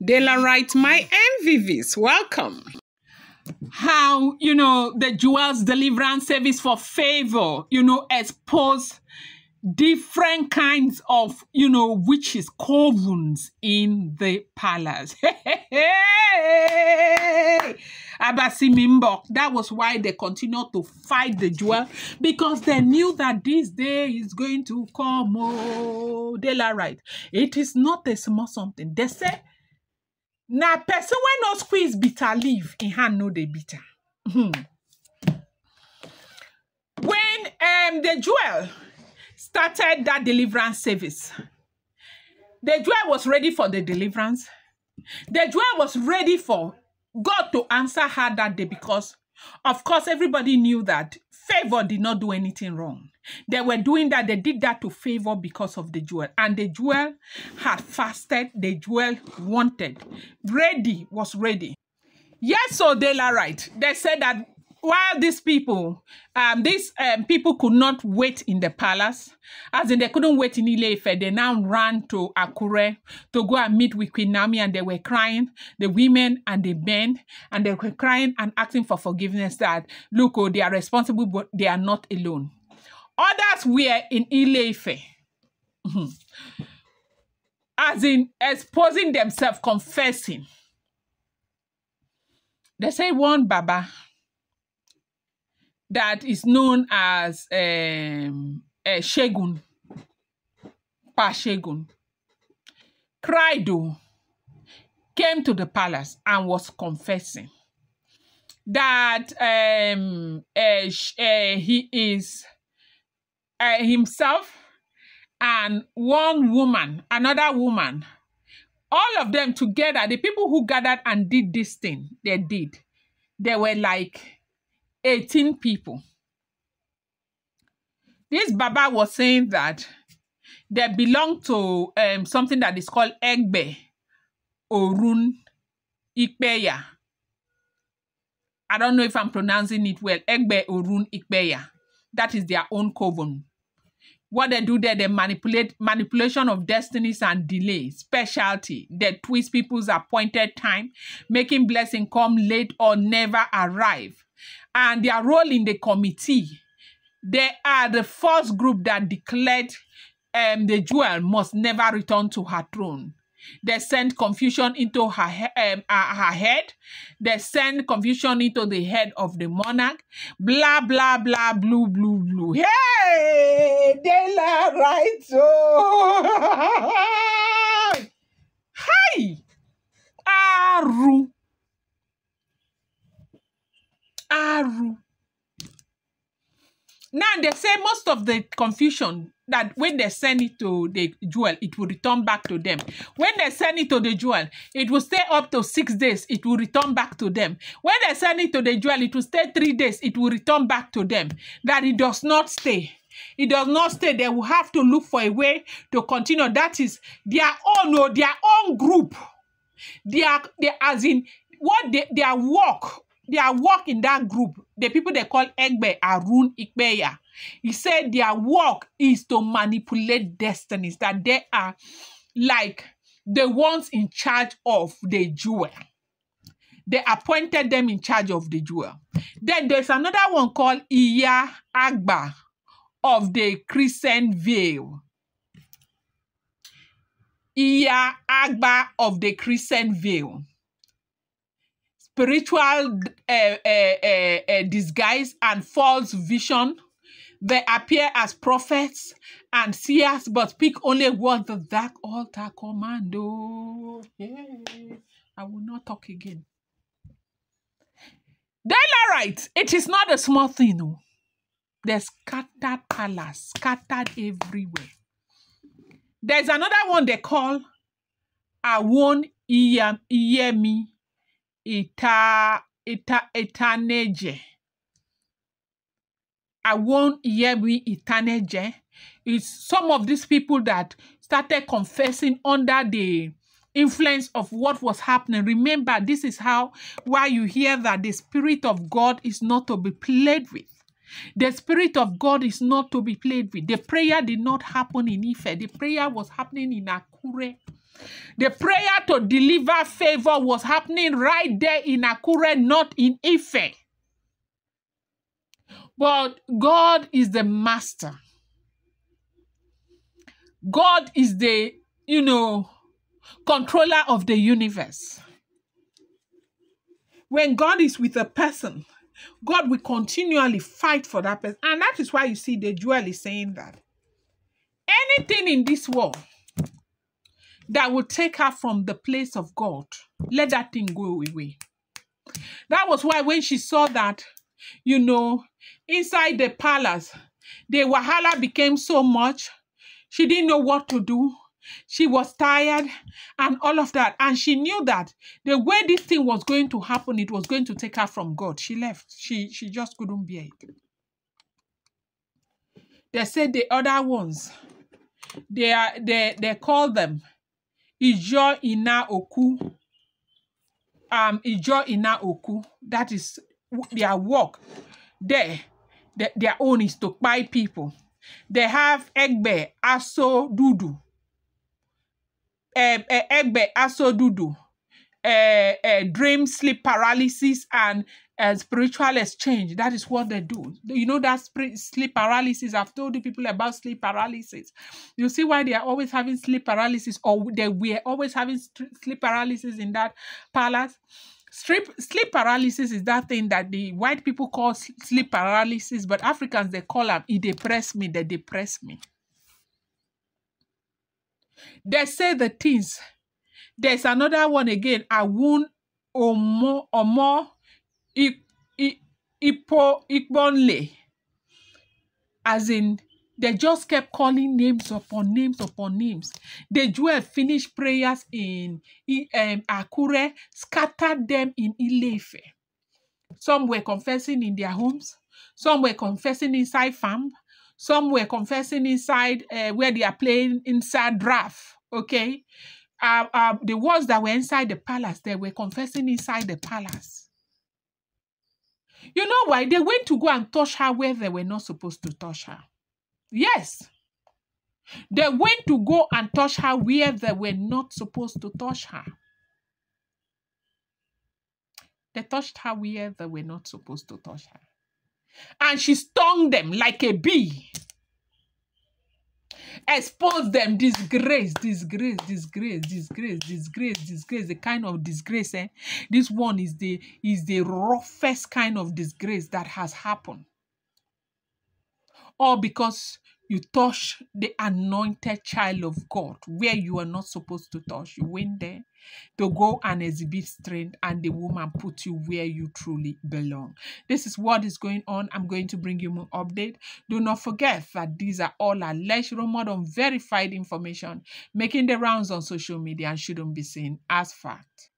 Daylight, my MVVs, welcome. How, the Jewels Deliverance Service for Favor, expose different kinds of, witches, covens in the palace. Abasimimbok. That was why they continued to fight the jewel, because they knew that this day is going to come. Oh, Daylight. It is not a small something. They say, now, person when no squeeze bitter leaf in hand, no they bitter. When the jewel started that deliverance service, the jewel was ready for the deliverance. The jewel was ready for God to answer her that day, because, of course, everybody knew that Favor did not do anything wrong. They were doing that. They did that to Favor because of the jewel. And the jewel had fasted. The jewel wanted. Was ready. Yes, so Daylight. They said that while these people, people could not wait in the palace, as in they couldn't wait in Ile-Ife, they now ran to Akure to go and meet with Queen Naomi, and they were crying, the women and the men, and they were crying and asking for forgiveness that, look, oh, they are responsible, but they are not alone. Others were in Ile-Ife, as in exposing themselves, confessing. They say one Baba that is known as Shegun, Pa Shegun, Crido, came to the palace and was confessing that he is himself and one woman, another woman, all of them together, the people who gathered and did this thing, they were like 18 people. This Baba was saying that they belong to something that is called Ẹgbẹ Òrùn Ìpẹ. I don't know if I'm pronouncing it well. Ẹgbẹ Òrùn Ìpẹ. That is their own coven. What they do there, they manipulation of destinies and delay, specialty. They twist people's appointed time, making blessing come late or never arrive. And their role in the committee, they are the first group that declared the jewel must never return to her throne. They send confusion into her head. They send confusion into the head of the monarch. Blah, blah, blah, blue, blue, blue. Hey, Daylight. Oh. Hi. Aru. Now, they say most of the confusion that when they send it to the jewel, it will return back to them. When they send it to the jewel, it will stay up to 6 days. It will return back to them. When they send it to the jewel, it will stay 3 days. It will return back to them. That it does not stay. It does not stay. They will have to look for a way to continue. That is their own group. Their work. Their work in that group, the people they call Ẹgbẹ Òrùn Ìpẹ, he said their work is to manipulate destinies, that they are like the ones in charge of the jewel. They appointed them in charge of the jewel. Then there's another one called Iya Agba of the Crescent Veil. Iya Agba of the Crescent Veil. Spiritual disguise and false vision. They appear as prophets and seers, but speak only what the dark altar commando. Yeah. I will not talk again. Daylight, it is not a small thing. No. There's scattered palace, scattered everywhere. There's another one they call Awon Iyemi Itaneje. Awon Iyemi Itaneje is some of these people that started confessing under the influence of what was happening. Remember, this is why you hear that the Spirit of God is not to be played with. The Spirit of God is not to be played with. The prayer did not happen in Ife. The prayer was happening in Akure. The prayer to deliver favor was happening right there in Akure, not in Ife. But God is the master. God is the, controller of the universe. When God is with a person, God will continually fight for that person. And that is why you see the jewel is saying that anything in this world that will take her from the place of God, let that thing go away. That was why when she saw that, inside the palace, the wahala became so much, she didn't know what to do. She was tired and all of that. And she knew that the way this thing was going to happen, it was going to take her from God. She left. She just couldn't bear it. They said the other ones, they call them Ijo Ina Oku. Ijo Ina Oku. That is their work. Their own is to buy people. They have Egbe Aso Dudu. Egbe Aso Dudu. Dream, sleep paralysis, and spiritual exchange. That is what they do. You know that sleep paralysis. I've told you people about sleep paralysis. You see why they are always having sleep paralysis, or they were always having sleep paralysis in that palace. Sleep paralysis is that thing that the white people call sleep paralysis, but Africans, they call them, they depress me. They say the things. There's another one again. Awun Omo Ikbonle. As in, they just kept calling names upon names upon names. The Jews finished prayers in Akure, scattered them in Ilefe. Some were confessing in their homes. Some were confessing inside farm. Some were confessing inside where they are playing inside draft. Okay. The ones that were inside the palace, they were confessing inside the palace. You know why? They went to go and touch her where they were not supposed to touch her. Yes. They went to go and touch her where they were not supposed to touch her. They touched her where they were not supposed to touch her. And she stung them like a bee. Expose them, disgrace, the kind of disgrace. This one is the roughest kind of disgrace that has happened. All because you touch the anointed child of God where you are not supposed to touch. You went there to go and exhibit strength, and the woman put you where you truly belong. This is what is going on. I'm going to bring you more update. Do not forget that these are all alleged, rumored, unverified information making the rounds on social media and shouldn't be seen as fact.